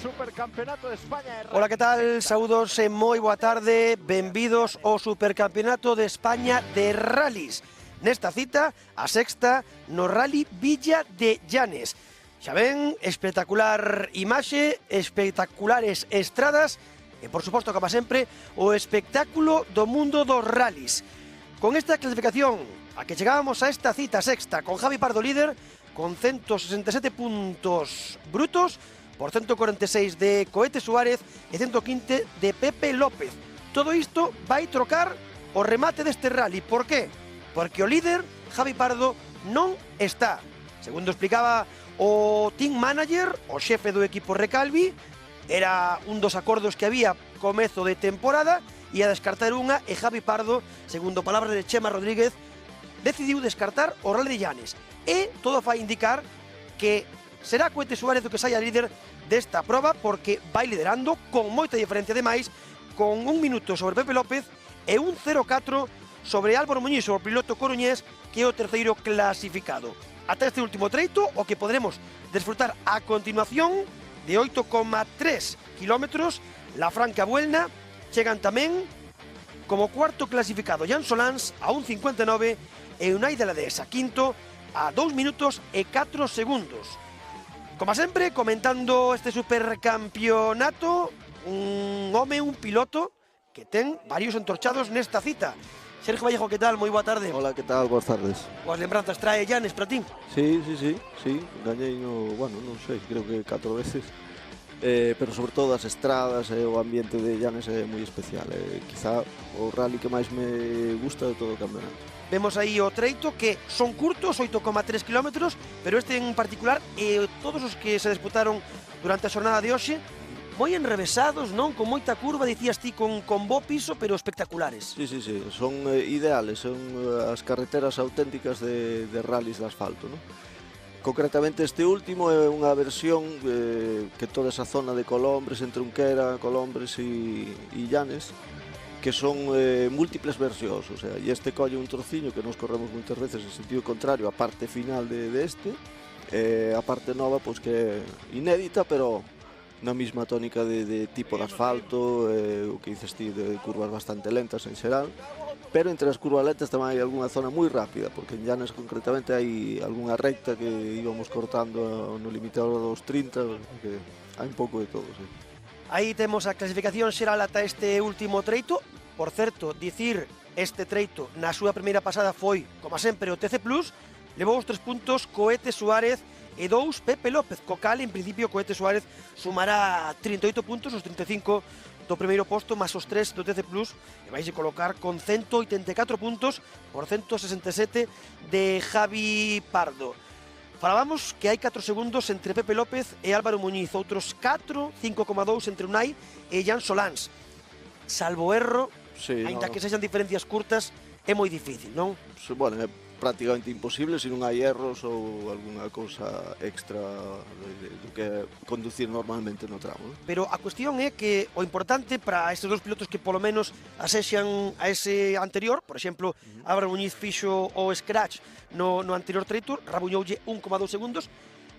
Supercampeonato de España. Ola, que tal? Saúdos e moi boa tarde. Benvidos ao Supercampeonato de España de Rallys. Nesta cita, a sexta no Rally Villa de Llanes. Xa ven, espectacular imaxe, espectaculares estradas e, por suposto, como sempre, o espectáculo do mundo dos rallies. Con esta clasificación, a que chegábamos a esta cita sexta, con Javi Pardo líder, con 167 puntos brutos, por 146 de Cohete Suárez e 115 de Pepe López. Todo isto vai trocar o remate deste rally. Por qué? Porque o líder, Javi Pardo, non está. Segundo explicaba o team manager, o xefe do equipo Recalvi, era un dos acordos que había comezo de temporada, e a descartar unha, e Javi Pardo, segundo palabras de Chema Rodríguez, decidiu descartar o Rally de Llanes. E todo fai indicar que será Cohete Suárez o que saia líder desta proba, porque vai liderando con moita diferencia de máis, con 1 minuto sobre Pepe López e un 0,4 sobre Álvaro Muñiz, o piloto coruñés, que é o terceiro clasificado. Ata este último treito, o que podremos desfrutar a continuación, de 8,3 kilómetros, la Franca Buelna, chegan tamén como cuarto clasificado Jan Solans a 1,59 e Unai de la Dehesa quinto a 2 minutos e 4 segundos. Como sempre, comentando este supercampeonato, un home, un piloto que ten varios entorchados nesta cita. Sergio Vallejo, que tal? Moi boa tarde. Hola, que tal? Boas tardes. Boas lembranzas trae Llanes para ti? Sí, gañei no, bueno, non sei, creo que 4 veces. Pero sobre todo as estradas e o ambiente de Llanes é moi especial. Quizá o rally que máis me gusta de todo o campeonato. Vemos aí o treito que son curtos, 8,3 kilómetros, pero este en particular e todos os que se disputaron durante a xornada de hoxe moi enrevesados, non? Con moita curva, dicías ti, con bo piso, pero espectaculares. Sí, son ideales, son as carreteras auténticas de rallies de asfalto, non? Concretamente este último é unha versión que toda esa zona de Colombres, entre Unquera, Colombres e Llanes, que son múltiples versións, o sea, e este colle un trociño que nos corremos moitas veces en sentido contrario a parte final de este, a parte nova, pois que é inédita, pero na mesma tónica de tipo de asfalto, o que dices ti de curvas bastante lentas en xeral, pero entre as curvas lentas tamén hai algunha zona moi rápida, porque en Llanes concretamente hai algunha recta que íbamos cortando no limitador dos 30, que hai un pouco de todo, sí. Aí temos a clasificación xeral ata este último treito. Por certo, dicir este treito na súa primeira pasada foi, como sempre, o TC Plus, levou os 3 puntos Cohete Suárez e 2 Pepe López, co cal, en principio, Cohete Suárez sumará 38 puntos, os 35 do primeiro posto, máis os 3 do TC Plus, e vais a colocar con 184 puntos por 167 de Javi Pardo. Falábamos que hai 4 segundos entre Pepe López e Álvaro Muñiz, outros 4, 5,2 entre Unai e Jan Solans. Salvo erro, sí, ainda que sexan diferencias curtas, é moi difícil, non? Bueno, é prácticamente imposible se non hai erros ou algunha cousa extra do que conducir normalmente no tramo, non? Pero a cuestión é que o importante para estes dos pilotos que polo menos asexan a ese anterior, por exemplo, Álvaro Muñiz fixo o scratch no anterior treito, rabuñoulle 1,2 segundos,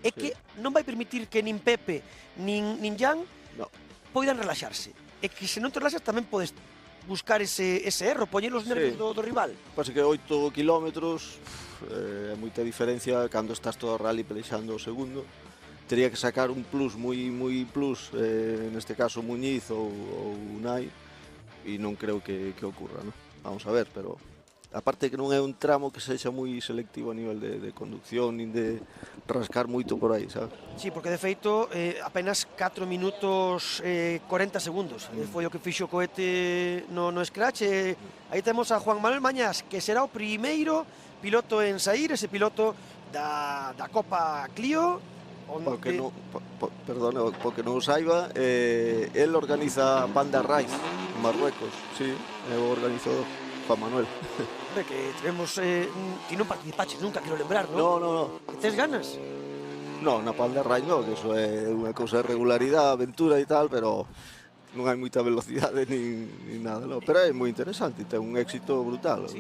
é que non vai permitir que nin Pepe nin Jan poidan relaxarse. E que se non te relaxas tamén podes buscar ese erro, poñer os nervios do rival. Pasa que 8 kilómetros é moita diferencia cando estás todo o rally pelexando o segundo. Tería que sacar un plus moi plus, neste caso Muñiz ou Unai, e non creo que ocurra, non? Vamos a ver, pero aparte que non é un tramo que sexa moi selectivo a nivel de conducción, nin de rascar moito por aí, sabes? Sí, porque de feito apenas 4 minutos 40 segundos foi o que fixo o Cohete no scratch. Aí temos a Juan Manuel Mañás, que será o primeiro piloto en saír, ese piloto da Copa Clio, Porque non o saiba, el organiza Panda Race en Marruecos, sí, é o organizador, Juan Manuel. Hombre, que tivemos, ti non participaches nunca, quero lembrar, non? No. Que tes ganas? No, na Panda Race no, que eso é unha cousa de regularidade, aventura e tal, pero non hai moita velocidade nin nada, non? Pero é moi interesante, ten un éxito brutal. Sí,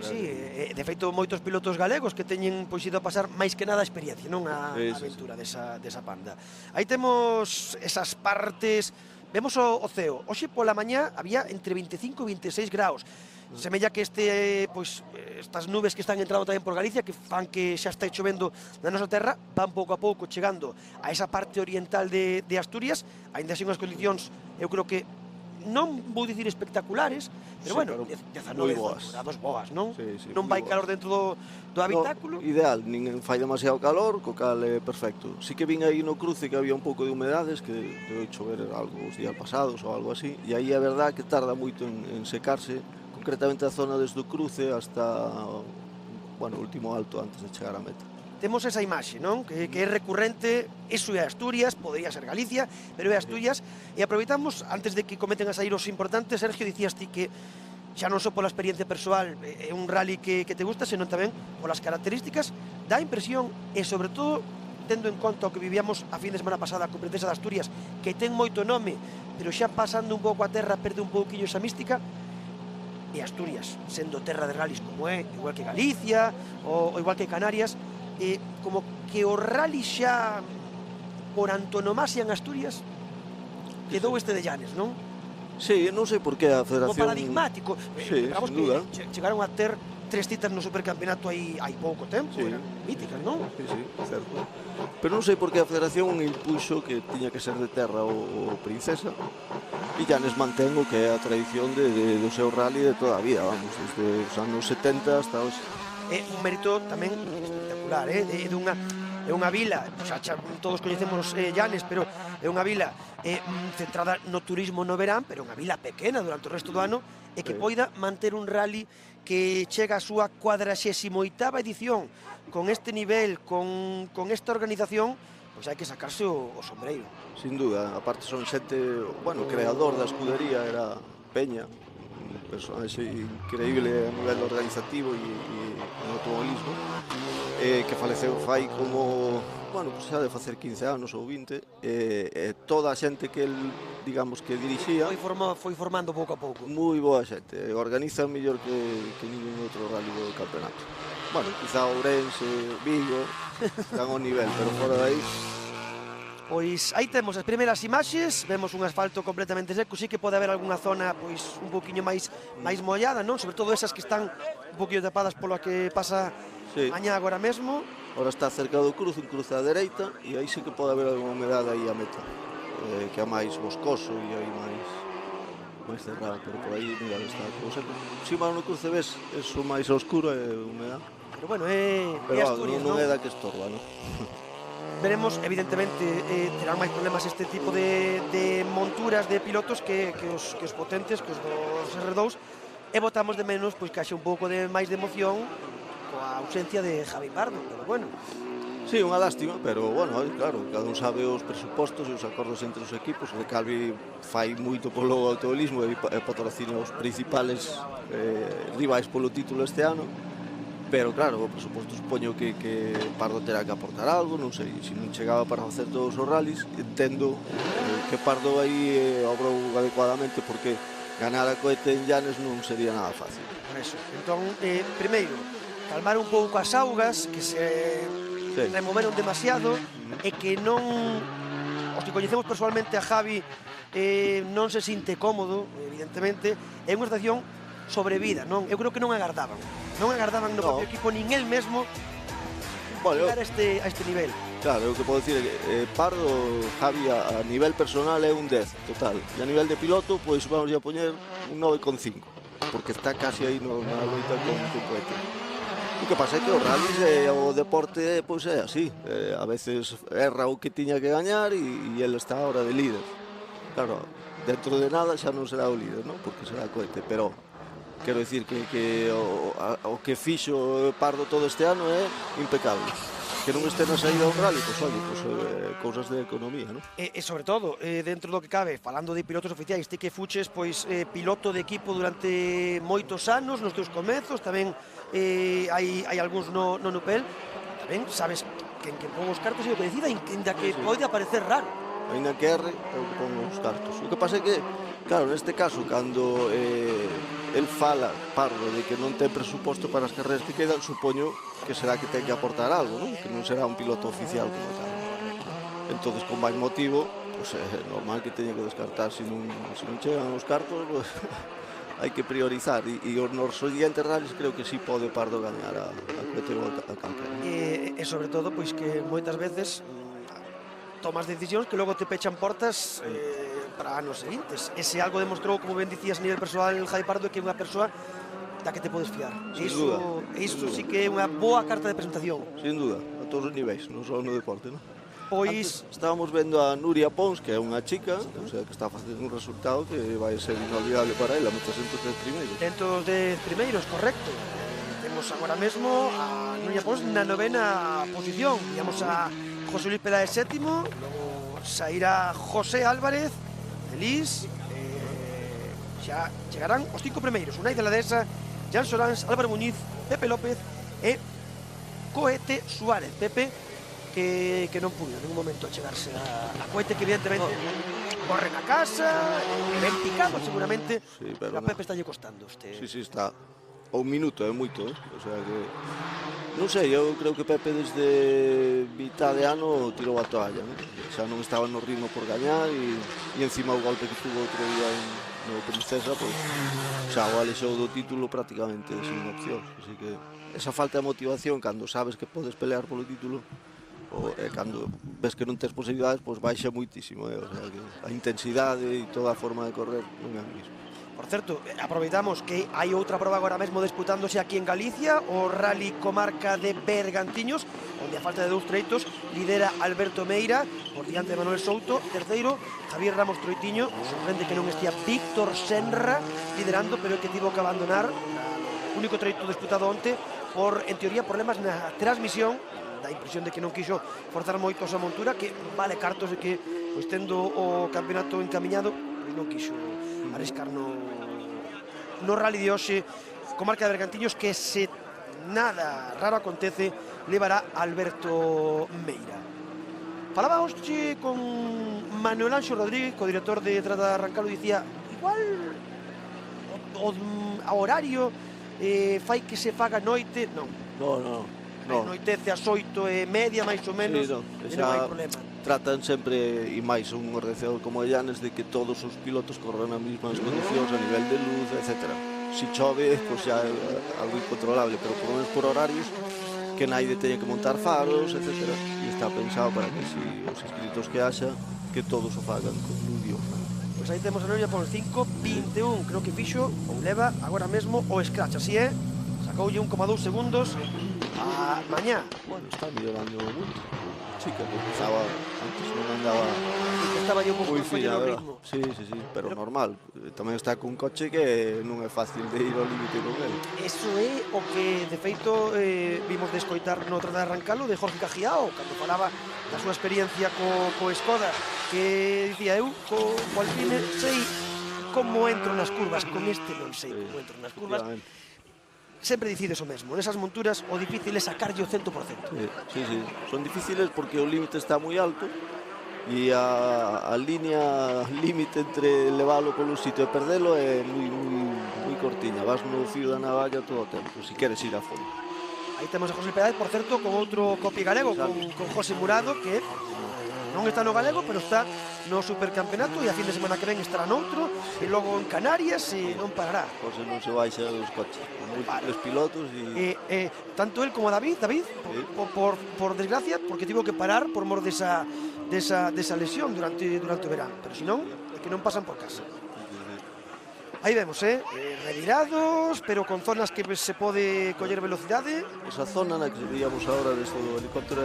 de feito moitos pilotos galegos que teñen pois ido a pasar máis que nada a experiencia, non a aventura desa panda. Aí temos esas partes, vemos o ceo. Hoxe pola mañá había entre 25 e 26 graus. Semella que estas nubes que están entrando tamén por Galicia, que fan que xa está chovendo na nosa terra, van pouco a pouco chegando a esa parte oriental de Asturias, aínda así unhas condicións, eu creo que non vou dicir espectaculares, pero bueno, 19 grados boas, non? Non vai calor dentro do habitáculo. Ideal, nin fai demasiado calor, co cal é perfecto. Si que vin aí no cruce que había un pouco de humedades, que deu chover algo os días pasados ou algo así, e aí é verdad que tarda moito en secarse, concretamente a zona desde o cruce hasta o último alto antes de chegar á meta. Temos esa imaxe, non? Que é recurrente, iso é Asturias, podería ser Galicia, pero é Asturias, e aproveitamos, antes de que cometen a sair os importantes, Sergio, dicías ti que xa non só pola experiencia persoal é un rally que te gusta, senón tamén polas características, dá impresión, e sobre todo, tendo en conta o que vivíamos a fin de semana pasada con Princesa de Asturias, que ten moito nome, pero xa pasando un pouco a terra, perde un pouquiño esa mística, e Asturias, sendo terra de rallies como é, igual que Galicia, ou igual que Canarias, como que o rally xa por antonomasia en Asturias quedou este de Llanes, non? Sí, non sei por que a Federación... Como paradigmático. Sí, Lembramos sin duda. que chegaron a ter 3 citas no supercampeonato aí pouco tempo, eran míticas, non? Sí, certo. Pero non sei por que a Federación impuxo que tiña que ser de terra o Princesa, e Llanes mantén o que é a tradición do seu rally de toda a vida, vamos, desde os anos 70 hasta hoxe. É un mérito tamén espectacular, é unha vila, xa todos coñecemos Llanes, pero é unha vila centrada no turismo no verán, pero unha vila pequena durante o resto do ano, e que poida manter un rally que chega a súa 48ª edición con este nivel, con esta organización, pois hai que sacarse o sombreiro. Sin duda, aparte son xente, o creador da escudería era Peña, un personaxe increíble a nivel organizativo e no automobilismo, que faleceu fai como, xa de facer 15 anos ou 20, toda a xente que el, digamos, que dirixía foi formando pouco a pouco. Moi boa xente, organiza mellor que ningún outro rally do campeonato. Quizá Ourense, Vigo, están ao nivel, pero fora de aí... Pois aí temos as primeiras imaxes, vemos un asfalto completamente seco, sí que pode haber algunha zona pois un poquinho máis mollada, non? Sobre todo esas que están un poquinho tapadas polo que pasa mañá agora mesmo. Ahora está cerca do cruce, un cruce á dereita, e aí sí que pode haber algunha humedade aí a meta, que é máis boscoso e aí máis cerrado, pero por aí, mira, está todo seco. Si no cruce ves, eso máis oscuro é humedade. Pero bueno, é Asturias, non? Non é da que estorba, non? Veremos, evidentemente, terán máis problemas este tipo de monturas de pilotos que os potentes, que os dos R2, e botamos de menos pois que haxe un pouco de máis de emoción coa ausencia de Javi Pardo, pero bueno. Sí, unha lástima, pero claro, cada un sabe os presupostos e os acordos entre os equipos. O Calvi fai moito polo automobilismo e patrocina os principales rivais polo título este ano. Pero claro, o presuposto supoño que Pardo terá que aportar algo, non sei, se non chegaba para facer todos os rallies, entendo que Pardo aí obrou adecuadamente, porque ganar a cohete en Llanes non sería nada fácil. Por eso, entón, primeiro, calmar un pouco as augas, que se removeron demasiado, e que non, os que coñecemos personalmente a Javi, non se sinte cómodo, evidentemente, é unha estación sobre vida, non? Eu creo que non agardaban no propio equipo, nin el mesmo chegar a este nivel. Claro, o que podo dicir é que Pardo, Javi, a nivel personal é un 10 total, e a nivel de piloto, pois vamos a poñer un 9,5, porque está casi aí na loita con cohete. O que pasa é que o rally o deporte pois é así, a veces erra o que tiña que gañar e ele está ahora de líder. Claro, dentro de nada xa non será o líder, non? Porque será cohete, pero quero dicir que o que fixo Pardo todo este ano é impecable. Que non este na saída un rally, pois cousas de economía, non? E sobre todo, dentro do que cabe, falando de pilotos oficiais, ti que fuches pois piloto de equipo durante moitos anos nos teus comezos, tamén hai algúns no Nupel, tamén sabes que en que pon os cartos e o que decida, ainda que pode aparecer raro. Ainda que erre, eu pongo os cartos. O que pasa é que, claro, neste caso, cando el fala, parlo, de que non ten presuposto para as carreras que quedan, supoño que será que ten que aportar algo, non? Que non será un piloto oficial como tal. Entonces, con máis motivo, pues, é normal que teña que descartar. Se non chegan os cartos, pues, hai que priorizar. E nos siguientes rallies creo que sí pode Pardo gañar a Cuete a calquera. E sobre todo, pois que moitas veces tomas decisións que logo te pechan portas para anos seguintes. Ese algo demostrou, como ben dicías, a nivel persoal, Javi Pardo, que é unha persoa da que te podes fiar. Iso sí que é unha boa carta de presentación. Sin duda, a todos os niveis, non só no deporte, non? Pois antes estábamos vendo a Nuria Pons, que é unha chica, o sea, que está facendo un resultado que vai ser inolvidable para ela, metes entre os 10 primeiros. Dentro dos 10 primeiros, correcto. Temos agora mesmo a Nuria Pons na novena posición. Digamos a José Luis Peláez sétimo, logo sairá José Álvarez, Elis, xa chegarán os 5 primeiros. Unai de la Dehesa, Jan Sorans, Álvaro Muñiz, Pepe López e Coete Suárez. Pepe que non pudo en un momento chegarse a Coete, que evidentemente corre na casa, ben picado seguramente, sí, pero a Pepe está lle costando este. Sí, está a un minuto, é moito, o sea que non sei, eu creo que Pepe desde mitad de ano tirou a toalla, non? Xa non estaba no ritmo por gañar e encima o golpe que tuvo outro día no Princesa, pois xa o alexou do título prácticamente sin opción, así que esa falta de motivación cando sabes que podes pelear polo título cando ves que non tes posibilidades, pois baixa moitísimo, o sea que a intensidade e toda a forma de correr non é a mesma. Por certo, aproveitamos que hai outra proba agora mesmo disputándose aquí en Galicia, o Rally Comarca de Bergantiños, onde a falta de 2 treitos lidera Alberto Meira, por diante de Manuel Souto, terceiro Javier Ramos Troitiño, sorprende que non estea Víctor Senra liderando, pero é que tivo que abandonar o único treito disputado onte por, en teoría, problemas na transmisión. Da impresión de que non quixo forzar moito a montura, que vale cartos de que, pois tendo o campeonato encamiñado, pois non quixo arriscar no rally de hoxe Comarca de Bergantiños, que se nada raro acontece levará Alberto Meira. Falaba hoxe con Manuel Anxo Rodríguez, co director de Trata de Arrancalo, dicía igual o horario fai que se faga noite. Non, anoitece ás 8:30 máis ou menos, sí, e non hai problema. Tratan sempre, e máis un organizador como Llanes, de que todos os pilotos corran nas mesmas condicións a nivel de luz, etc. Si chove, pois xa é algo incontrolable, pero por lo menos por horarios, que naide teña que montar faros, etc. E está pensado para que si os inscritos que haxa, que todos o fagan con luz e off. Pois aí temos a Noria por 5:21, creo que fixo ou leva agora mesmo o scratch, así é, sacoulle 1,2 segundos a mañá. Bueno, está mellorando moito. Chica, que empezaba, antes non andaba... Estaba yo un pouco fina, no ritmo. Sí, pero normal. Tamén está cun coche que non é fácil de ir ao límite con ele. Eso é o que, de feito, vimos de escoitar no Trata de Arrancalo de Jorge Cajiao, cando falaba da súa experiencia co Skoda, que dicía eu, co Alpine, sei como entro nas curvas, con este non sei como entro nas curvas. Sempre dicides o mesmo, nesas monturas o difícil é sacarlle o 100%. Sí, son difíciles porque o límite está moi alto e a línea límite entre leválo polo sitio e perdelo é moi cortiña, vas no fío da navalla todo o tempo, se queres ir a fondo. Aí temos a José Peláez, por certo, con outro copi galego, con José Murado, que non está no galego, pero está no supercampeonato, e a fin de semana que ven estará noutro, e logo en Canarias, e non parará. José non se baixa dos coches, con múltiples pilotos e... Tanto él como David, sí. por desgracia, porque tivo que parar por mor desa lesión durante o verán, pero senón, é que non pasan por casa. Aí vemos, revirados, pero con zonas que se pode coller velocidade. Esa zona na que veíamos agora desde o helicóptero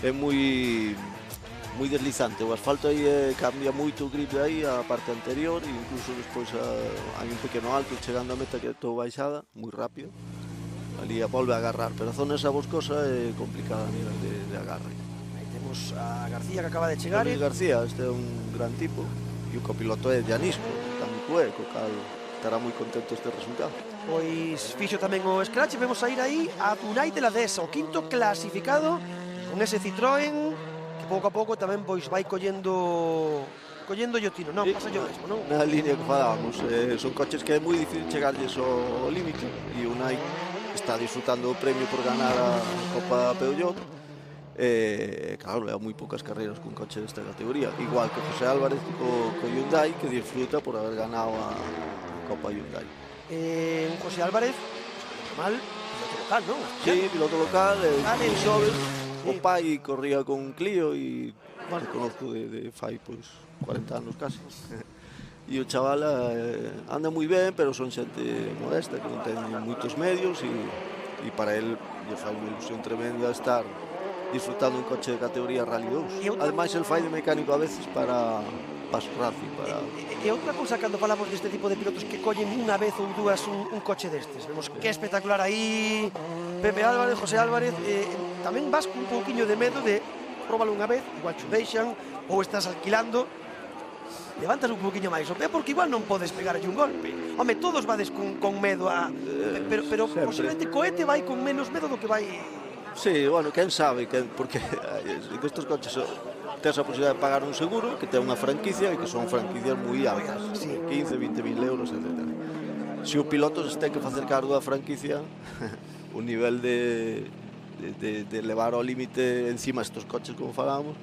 é moi deslizante, o asfalto aí cambia moito o grip aí, a parte anterior, e incluso despois hai un pequeno alto chegando a meta que é todo baixada, moi rápido, ali volve a agarrar, pero a zona esa boscosa é complicada a nivel de agarre. Aí temos a García que acaba de chegar. García, este é un gran tipo, e o copiloto é Llanisco, Camicué, co cal estará moi contento este resultado. Pois fixo tamén o scratch, e vemos a ir aí a Unai de la Dehesa, o quinto clasificado, con ese Citroën que pouco a pouco tamén pois vai collendo o tino, non, pasa yo mesmo, non? Na línea que falábamos, son coches que é moi difícil chegarlles ao límite e Unai está disfrutando o premio por ganar a Copa Peugeot. Claro, leva moi poucas carreiras cun coche desta categoría, igual que José Álvarez co Hyundai, que disfruta por haber ganado a Copa Hyundai. Un José Álvarez, mal, piloto local, non? Sí, piloto local, moi xoves. Sí. O pai corría con Clio e bueno, conozco de fai pois 40 anos casi. E o chaval anda moi ben, pero son xente modesta que non ten moitos medios e para el lle fai unha ilusión tremenda estar disfrutando un coche de categoría Rally 2. Ademais, el fai de mecánico a veces para Racing, para... E outra cousa cando falamos deste tipo de pilotos que collen unha vez ou dúas un coche destes, vemos que espectacular aí Pepe Álvarez, José Álvarez, tamén vas con un pouquiño de medo de próbalo unha vez, igual te deixan ou estás alquilando, levantas un pouquiño máis o pé porque igual non podes pegarlle un golpe. Home, todos vades con medo a... pero posiblemente Coete vai con menos medo do que vai... Sí, bueno, quen sabe, porque estes coches tens a posibilidad de pagar un seguro que ten unha franquicia e que son franquicias moi altas, sí. 15, 20 mil euros, etc. Se o piloto se ten que facer cargo da franquicia, o nivel de levar ao límite encima estes coches, como falábamos,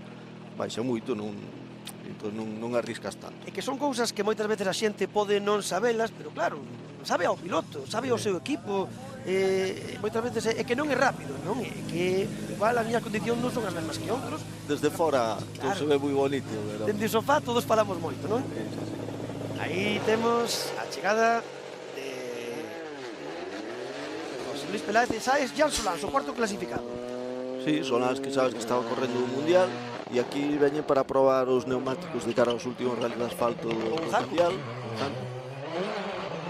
baixa moito, non arriscas tanto. E que son cousas que moitas veces a xente pode non sabelas, pero claro, sabe ao piloto, sabe ao seu equipo, moitas veces é que non é rápido, non? É que igual as miñas condicións non son as mesmas que outros. Desde fora claro, se ve moi bonito, pero... Dende o sofá todos falamos moito, non? Aí temos a chegada de José Luis Peláez e Sáez Jan Solans, o cuarto clasificado. Sí, Solans que sabes que estaba correndo un mundial e aquí veñen para probar os neumáticos de cara aos últimos rally de asfalto do mundial,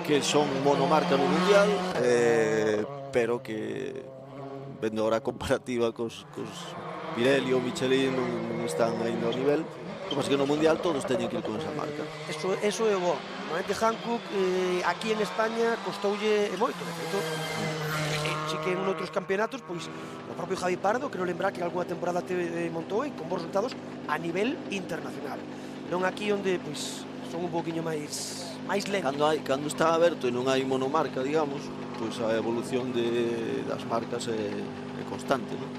que son monomarca no mundial, pero que vendo ahora a comparativa cos Pirelli ou Michelin non están aí no nivel. O que pasa que no mundial todos teñen que ir con esa marca. Eso é bo. Normalmente Hankook aquí en España costoulle moito, de feito. Si que en outros campeonatos, pois o propio Javi Pardo, quero lembrar que algunha temporada te montou e con bons resultados a nivel internacional. Non aquí onde pois son un poquinho máis lentos. Cando está aberto e non hai monomarca, digamos, pois a evolución das marcas é constante, non?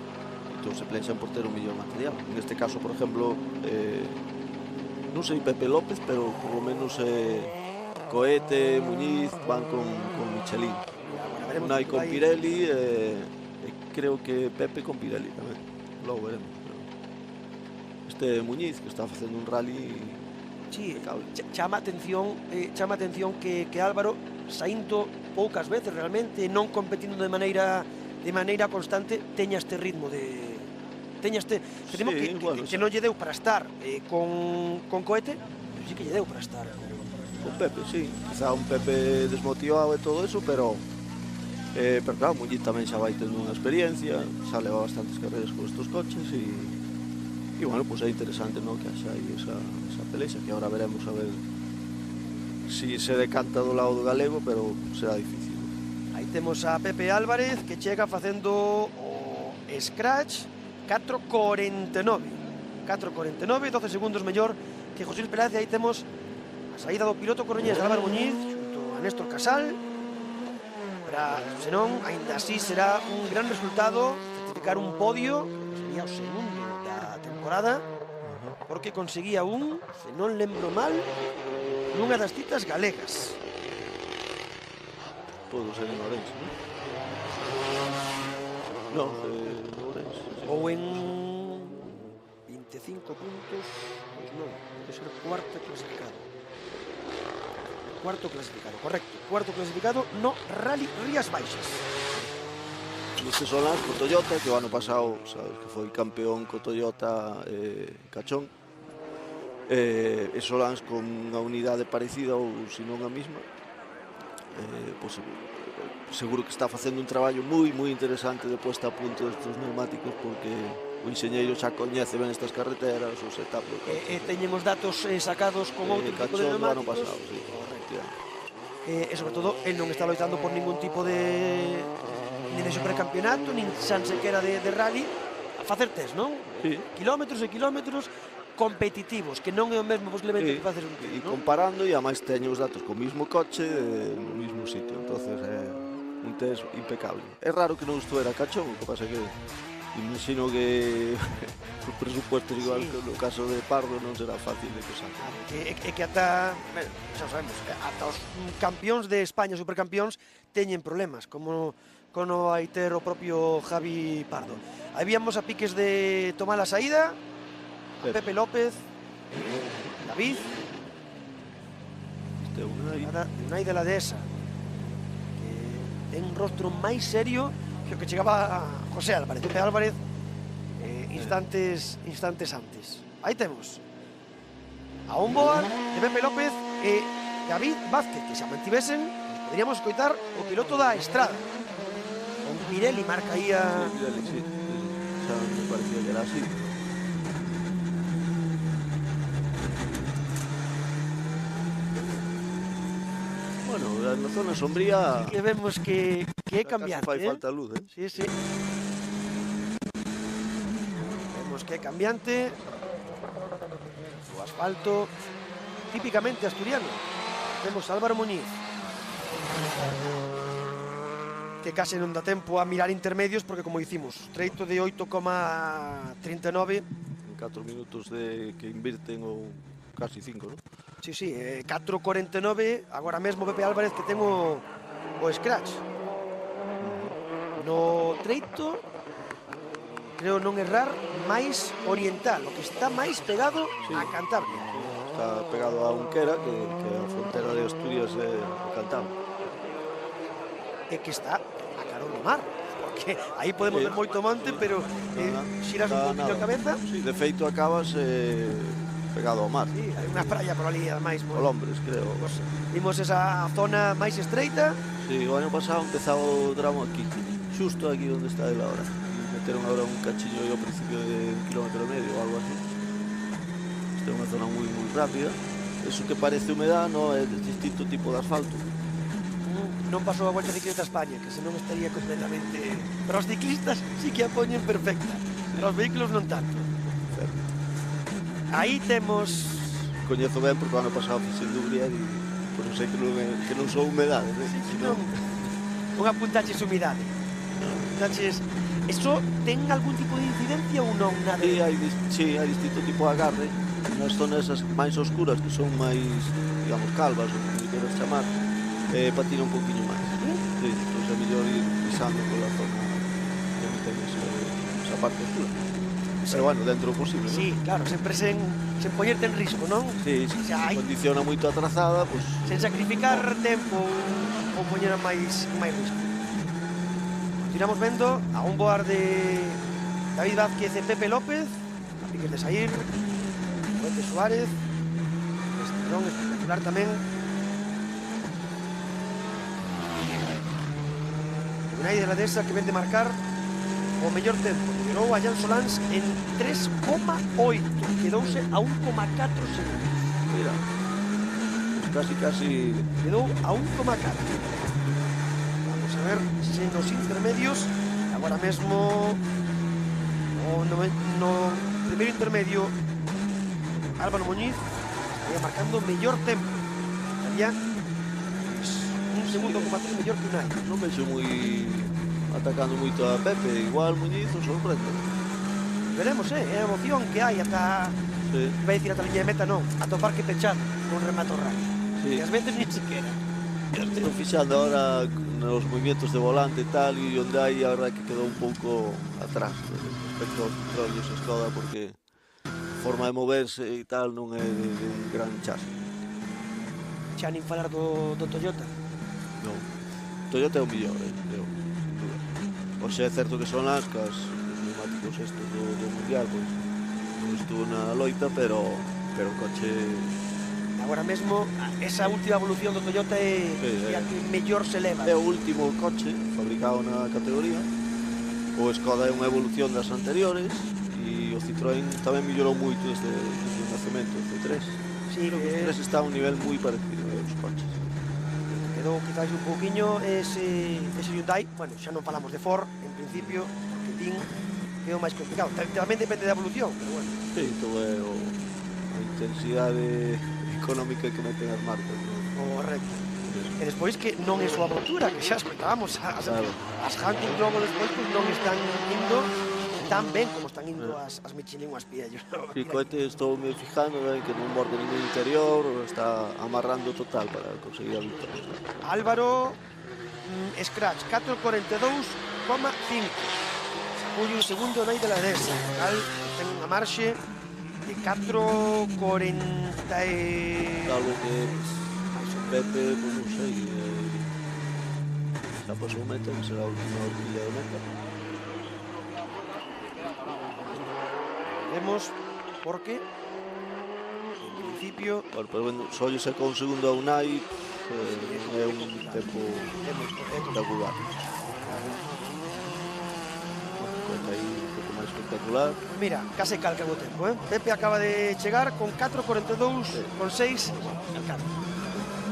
Entón se plexan por ter un millón material. Neste caso, por exemplo, non sei Pepe López, pero por lo menos Coete, Muñiz van con Michelin. Unai con Pirelli e creo que Pepe con Pirelli tamén. Logo veremos. Este Muñiz que está facendo un rally. Sí, chama atención que Álvaro saindo poucas veces realmente, non competindo de maneira constante, teña este ritmo teña este ritmo que non lle deu para estar con Coete, pero sí que lle deu para estar con Pepe, sí. Quizá un Pepe desmotivado e todo eso, pero claro, Muñiz tamén xa vai tendo unha experiencia, xa leva bastantes carreras con estos coches e bueno, pues é interesante, ¿no?, que haxa aí esa pelexa, que ahora veremos a ver si se decanta do lado do galego, pero será difícil. Aí temos a Pepe Álvarez que chega facendo o scratch 4.49, 12 segundos mellor que José Luis Peláez. Aí temos a saída do piloto coruñés Álvaro Muñiz xunto a Néstor Casal. Senón, aínda así será un gran resultado certificar un podio, que sería o segundo da temporada, porque conseguía se non lembro mal, nunha das citas galegas. Podo ser en Ourense, non? Non, Ourense. Ou en 25 puntos, pois non, pode ser cuarto clasificado. Cuarto clasificado, correcto. Cuarto clasificado no Rally Rías Baixas. Este Solans co Toyota, que o ano pasado, sabes, que foi campeón co Toyota Cachón. E Solans con unha unidade parecida ou se non a mesma. Pois, seguro que está facendo un traballo moi interesante de puesta a punto destes neumáticos, porque o enxeñeiro xa coñece ben estas carreteras, o setup do coche. E teñen os datos sacados con outro tipo de neumáticos. Ano pasado, sí. E sobre todo, el non está loitando por ningún tipo de nin de supercampeonato, nin xa sequera de rally. a facer test, non? Sí. Kilómetros e kilómetros competitivos, que non é o mesmo posiblemente que facer un test, E non? comparando, e además teño os datos co mismo coche no mismo sitio, entonces é un test impecable. É raro que non estuera cachón, o que pasa que imagino que os presupuestos igual Sí. que no caso de Pardo non será fácil de que saque. É que ata, xa sabemos, ata os campións de España, supercampións, teñen problemas, como vai ter o propio Javi Pardo. Aí víamos a piques de tomar a saída, a Pepe López, David, Este é Unai de la Dehesa, que ten un rostro máis serio que o que chegaba a José Álvarez, Pepe Álvarez, instantes antes. Aí temos a un boa de Pepe López e David Vázquez, que se mantivesen, poderíamos escoitar o piloto da Estrada. Con Pirelli marca aí a... Sí, xa me parecía que era así. Bueno, na zona sombría Que vemos que é casi cambiante, fai falta luz, Sí, sí. Vemos que é cambiante. O asfalto típicamente asturiano. Temos Álvaro Muñiz, que case non dá tempo a mirar intermedios porque, como dicimos, treito de 8,39. En 4 minutos de que invirten ou casi 5, non? Sí, 4,49. Agora mesmo Pepe Álvarez que ten o scratch. No treito, creo non errar, máis oriental, o que está máis pegado a Cantabria. Está pegado a Unquera, que é a frontera de Asturias e Cantabria. E que está a carón do mar, porque aí podemos ver moito monte, pero xiras un poquinho a cabeza. Sí, de feito acabas pegado ao mar. Sí, hai unha praia por ali, ademais. Colombres, creo. Vimos esa zona máis estreita. Sí, o ano pasado empezaba o tramo aquí, xusto aquí onde está ele ahora. Meteron agora un cachillo ao principio de 1,5 km ou algo así. Esta é unha zona moi rápida. Eso que parece humedad, no, é de distinto tipo de asfalto. Non pasou a Volta Ciclista a España, que senón estaría completamente... Pero os ciclistas sí que a poñen perfecta, pero os vehículos non tanto. Aí temos... Coñezo ben porque o ano pasado fixen Dubria e por non sei que non sou humedade, Non apuntaches humidade. Apuntaches... Eso ten algún tipo de incidencia ou non? Nada? Sí, hai distinto tipo de agarre. Nas zonas esas máis oscuras, que son máis, digamos, calvas, ou como queres chamar, patina un poquinho máis. Sí, entón é mellor ir pisando pola zona que non ten esa parte oscura. Pero bueno, dentro do posible, non? Sí, claro, sempre sen poñerte en risco, non? Sí, condiciona moito a trazada, pois... Sen sacrificar tempo ou poñer máis risco. Continuamos vendo a un boar de David Vázquez e Pepe López, a piques de sair, Fuente Suárez, estirón espectacular tamén. Unai de la Dehesa que ven de marcar o mellor tempo. Liderou a Jan Solans en 3,8, quedouse a 1,4 segundos. Mira, pues casi... Quedou a 1,4. Vamos a ver se nos intermedios, agora mesmo no primeiro intermedio, Álvaro Muñiz estaría marcando mellor tempo. Estaría un segundo, mellor que Unai. Non vexo moi atacando moito a Pepe, igual Muñiz o sorprende. Veremos, é a emoción que hai ata... Sí. Vai dicir ata a liña de meta, non, ata o parque pechado con remato rally. Sí. E ás veces ni siquiera. Estou fixando ahora nos movimientos de volante e tal, e onde hai a verdade que quedou un pouco atrás respecto aos controles e Skoda, porque a forma de moverse e tal non é de un gran chasis. Xa nin falar do Toyota. Non. Toyota é o mellor, creo. Oxe, é certo que son as neumáticos estos do Mundial, pois non estuvo na loita, pero o coche... Agora mesmo, esa última evolución do Toyota é a que mellor se leva. É o último coche fabricado na categoría. O Skoda é unha evolución das anteriores e o Citroën tamén mellorou moito desde o nacemento, o C3. Sí, o C3 está a un nivel moi parecido aos coches. Quedou quizás un pouquiño ese Hyundai. Bueno, xa non falamos de Ford, en principio, que tin é o máis complicado. Tamén depende da evolución, pero bueno. Sí, todo é a intensidade económica que meten as marcas, ¿no? Correcto. E despois que non é súa montura, que xa escoitábamos, as Hankook logo despois pues, non están indo tan ben como están indo as Michelin ou as Piaggio. Sí, coete estou me fijando que non morde ningún interior, está amarrando total para conseguir a victoria. Álvaro, scratch, 4.42,5. Saculle un segundo na de la Desa. Cal ten unha marxe de 4.40 Algo que Pepe, pues non sei, xa pasou meta, que será a última horquilla de meta. Vemos porque en principio Bueno, pero bueno, só lle sacou un segundo a Unai, é un tempo espectacular. Aí un pouco máis espectacular. mira, case calca o tempo, Pepe acaba de chegar con 4.42,6.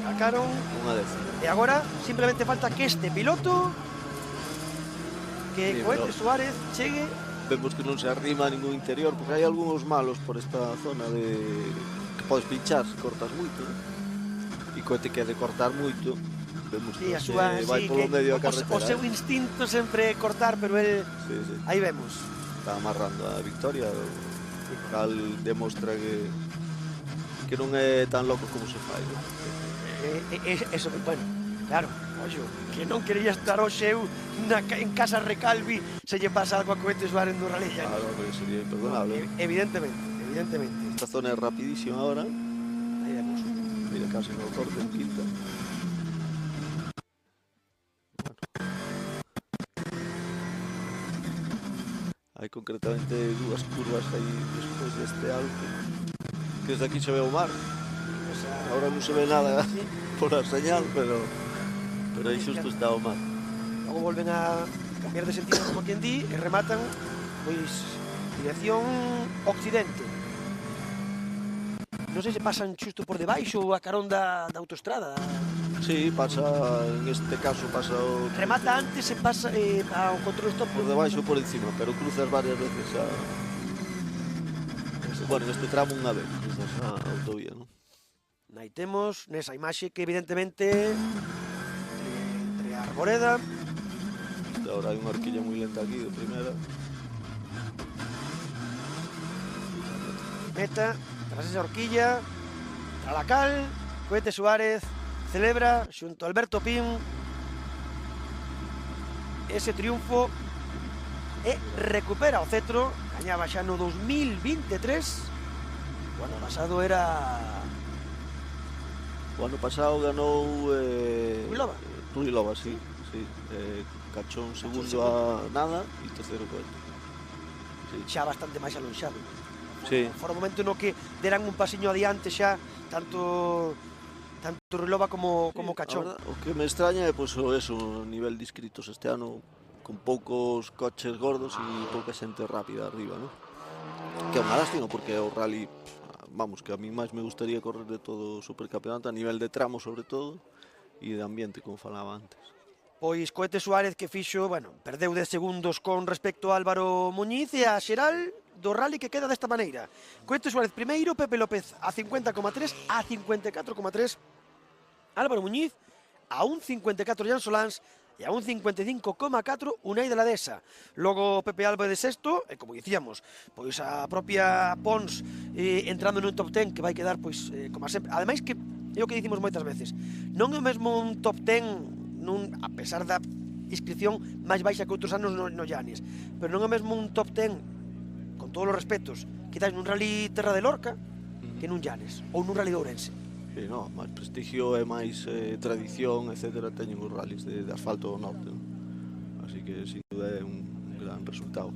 Calcaron. Unha décima. E agora simplemente falta que este piloto, que Sí, Coete pero Suárez chegue. vemos que non se arrima a ningún interior, porque hai algúns malos por esta zona de que podes pinchar se cortas moito, ¿no? E Coete que é de cortar moito, vemos Sí, que a súa, vai sí, polo que medio a o carretera. seu instinto sempre é cortar, pero el Sí, sí. aí vemos. Está amarrando a victoria, o cal demostra que non é tan loco como se fai, ¿no? Eso, bueno, claro, oxo, que non quería estar hoxe eu en casa Recalvi se lle pasa algo a Coete Suárez no Rally Llanes. Claro, que sería imperdonable. Evidentemente. Esta zona é rapidísima ahora. Aí vemos. Mira, casi no corte en quinta. Hai concretamente dúas curvas aí despois deste alto, que desde aquí se ve o mar. Ahora non se ve nada Sí. por a señal, pero aí xusto está o mar. Logo volven a cambiar de sentido como quien di e rematan pois dirección occidente. Non sei se pasan xusto por debaixo ou a carón da autoestrada. Sí, pasa, en este caso pasa o... Remata antes e pasa ao control stop por debaixo ou por encima, pero cruzas varias veces a... Bueno, neste tramo unha vez, cruzas a autovía, non? Aí temos nesa imaxe que evidentemente entre a arboreda. Ahora hai unha horquilla moi lenta aquí de primeira. Meta, tras esa horquilla, Tralacal, Coete Suárez celebra xunto a Alberto Pin ese triunfo e recupera o cetro. Gañaba xa no 2023. O ano pasado era... O ano pasado ganou... Ruilova. Ruilova, sí. Cachón segundo a nada e terceiro Coete. Sí. Xa bastante máis alonxado. Sí. Fora o momento no que deran un pasiño adiante xa, tanto Ruilova como Cachón. Ahora, o que me extraña é pois, o nivel de inscritos este ano, con poucos coches gordos e pouca xente rápida arriba, ¿no? Que é unha lástima porque o rally, vamos, que a mí máis me gustaría correr de todo o supercampeonato a nivel de tramo sobre todo e de ambiente, como falaba antes. Pois Coete Suárez que fixo, bueno, perdeu 10 segundos con respecto a Álvaro Muñiz e a xeral do rally que queda desta maneira. Coete Suárez primeiro, Pepe López a 50,3, a 54,3 Álvaro Muñiz, a un 54 Jan Solans e a un 55,4 Unai de la Desa. Logo Pepe Alba de sexto, e como dicíamos, pois a propia Pons entrando nun top 10 que vai quedar pois como sempre. Ademais que é o que dicimos moitas veces, non é mesmo un top 10 a pesar da inscripción máis baixa que outros anos no Llanes, pero non é mesmo un top 10 con todos os respetos, quizás nun rally Terra de Lorca que nun Llanes ou nun rally de Ourense. Sí, no, máis prestigio e máis tradición, etcétera, teñen os rallies de asfalto do norte, ¿no? Así que, sin duda, é un gran resultado.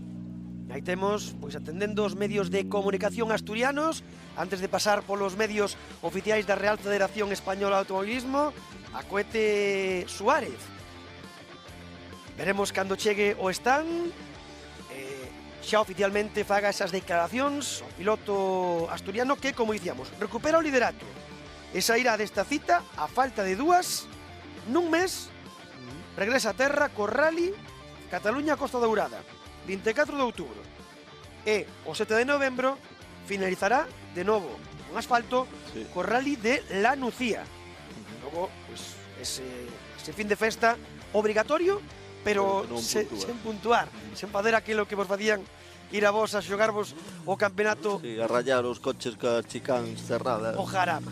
Aí temos, pois atendendo os medios de comunicación asturianos, antes de pasar polos medios oficiais da Real Federación Española de Automobilismo, a Coete Suárez. Veremos cando chegue o stand, xa oficialmente faga esas declaracións o piloto asturiano que, como dicíamos, recupera o liderato e sairá desta cita a falta de dúas nun mes. Regresa a terra co Rally Cataluña Costa Dourada. 24 de outubro. E o 7 de novembro finalizará de novo un asfalto co Rally de La Nucía. Logo, pues, ese fin de festa obrigatorio, pero sen puntuar, sen facer aquilo que vos facían ir a vos a xogarvos o campeonato. Sí, a rayar os coches ca chicáns cerradas. O Jarama.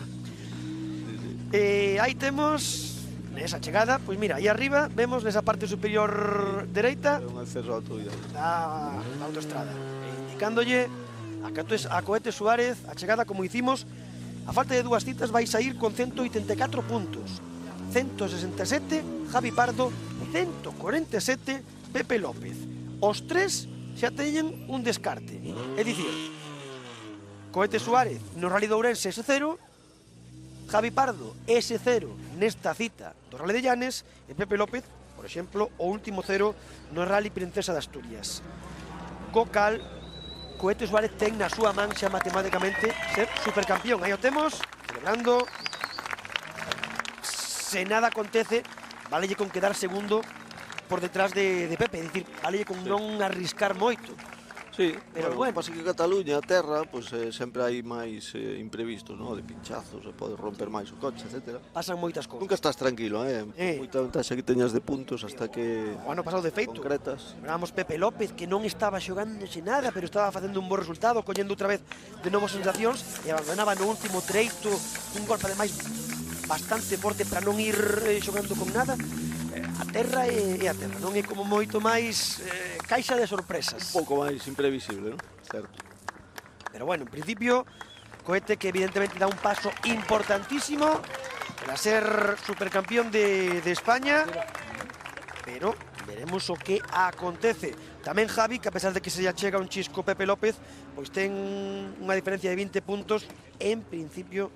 Aí temos, nesa chegada, pois mira, aí arriba vemos nesa parte superior dereita É un acceso a autovidade. da autoestrada, indicándolle a Cohete Suárez a chegada como hicimos. A falta de dúas citas vai sair con 184 puntos, 167 Javi Pardo, 147 Pepe López. Os tres xa teñen un descarte, é dicir, Cohete Suárez no Rally de Ourense S0, Javi Pardo S0 nesta cita do Rally de Llanes e Pepe López, por exemplo, o último 0 no Rally Princesa de Asturias. Co cal, Cohete Suárez ten na súa man xa matemáticamente ser supercampeón. Aí o temos, celebrando. Se nada acontece, valelle con quedar segundo por detrás de Pepe, é dicir, valelle con non arriscar moito. Sí, pero bueno, bueno. pasa que Cataluña, a terra, pues, sempre hai máis imprevistos, ¿no? De pinchazos, se pode romper máis o coche, etc. Pasan moitas cousas. Nunca estás tranquilo, moita ventaxa que teñas de puntos hasta que O ano pasado de feito, concretas. Lembramos Pepe López, que non estaba xogándose nada, pero estaba facendo un bo resultado, collendo outra vez de novas sensacións, e abandonaba no último treito, un golpe ademais bastante forte para non ir xogando con nada. A terra é a terra, non é como moito máis caixa de sorpresas. Un pouco máis imprevisible, ¿no? Certo. Pero bueno, en principio, Cohete que evidentemente dá un paso importantísimo para ser supercampeón de España, pero veremos o que acontece. Tamén Javi, que a pesar de que se lle chega un chisco Pepe López, pois ten unha diferencia de 20 puntos, en principio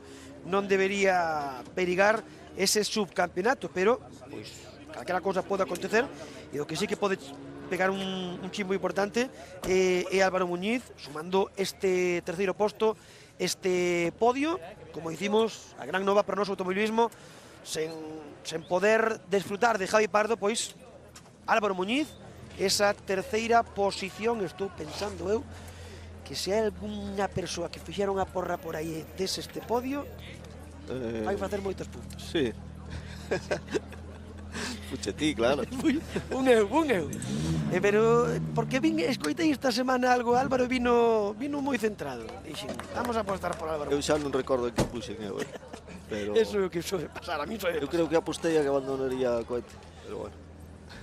non debería perigar ese subcampeonato, pero pois calquera cousa pode acontecer, e o que sí que pode pegar un chimbo importante é Álvaro Muñiz, sumando este terceiro posto, este podio, como dicimos, a gran nova para o noso automobilismo, sen poder desfrutar de Javi Pardo, pois Álvaro Muñiz, esa terceira posición. Estou pensando eu que se hai algunha persoa que fixera unha porra por aí dese este podio, vai facer moitos puntos. Sí. Puchetí, claro. Un eu. Pero, porque escoitei esta semana algo, Álvaro vino moi centrado. Dixen, vamos a apostar por Álvaro. Eu xa non recordo que puxen eu, pero... Eso é o que suele pasar, a mí suele Eu creo que apostei a que abandonaría a Cohete, pero bueno.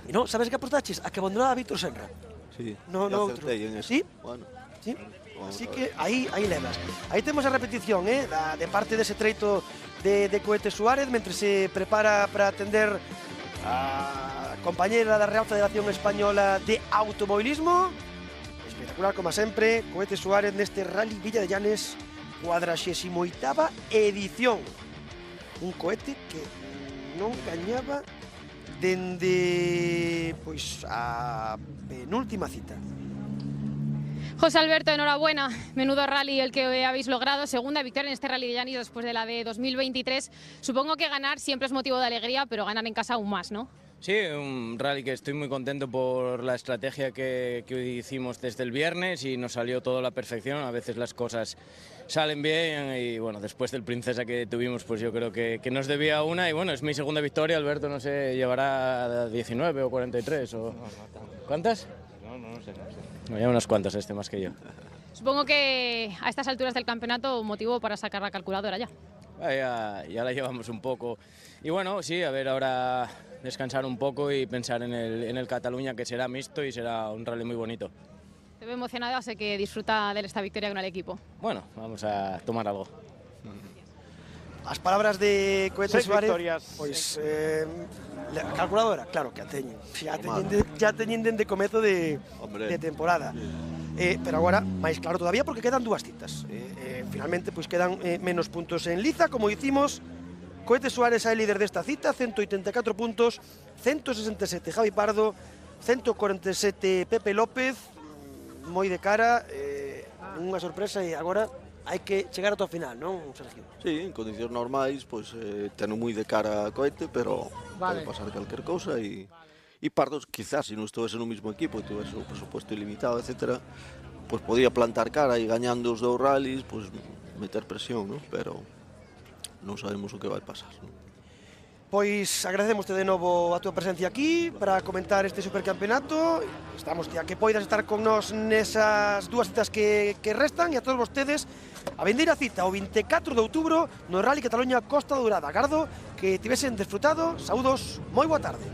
E non, sabes que apostaches? A que abandonaba a Víctor Senra. Sí, No, outro. acertei en eso. Sí? Bueno, Sí? vamos Así a ver. que aí levas. Aí temos a repetición, de parte dese treito de Cohete Suárez, mentre se prepara para atender a compañera da Real Federación Española de Automovilismo. Espectacular, como sempre, Cohete Suárez neste Rally Villa de Llanes, 48ª edición. Un cohete que non gañaba dende pois a penúltima cita. José Alberto, enhorabuena. Menudo rally el que habéis logrado. Segunda victoria en este Rally de Llanes después de la de 2023. Supongo que ganar siempre es motivo de alegría, pero ganar en casa aún más, ¿no? Sí, un rally que estoy muy contento por la estrategia que hicimos desde el viernes y nos salió todo a la perfección. A veces las cosas salen bien y bueno, después del Princesa que tuvimos, pues yo creo que nos debía una y bueno, es mi segunda victoria. Alberto, no sé, llevará 19 o 43 o... ¿Cuántas? No sé. Ya unas cuantas más que yo. Supongo que a estas alturas del campeonato motivo para sacar la calculadora ya. Ya la llevamos un poco. Y bueno, sí, a ver, ahora descansar un poco y pensar en el Cataluña, que será mixto y será un rally muy bonito. Te veo emocionado, sé que disfruta de esta victoria con el equipo. Bueno, vamos a tomar algo. As palabras de Cohete 6 Suárez, victorias. pois a calculadora, claro que a teñen. Ya teñen dende comezo de temporada. Pero agora máis claro todavía porque quedan dúas citas. Finalmente pois quedan menos puntos en liza, como dicimos. Cohete Suárez é líder desta cita, 184 puntos, 167 Javi Pardo, 147 Pepe López, moi de cara, unha sorpresa e agora hai que chegar ata o final, non, Sergio? Sí, en condicións normais, pois teno moi de cara a Cohete, pero pode pasar calquer cousa e E Pardo, quizás, se non estuvese no mismo equipo e tuvese o presupuesto ilimitado, etcétera, pues podía plantar cara e gañando os 2 rallies, pues meter presión, ¿no? Pero non sabemos o que vai pasar, ¿no? Pois agradecemos de novo a túa presencia aquí para comentar este supercampeonato. Estamos a que poidas estar con nós nesas 2 citas que restan, e a todos vostedes a vindeira cita o 24 de outubro no Rally Cataluña Costa Dourada. Agardo que tivesen desfrutado. Saúdos, moi boa tarde.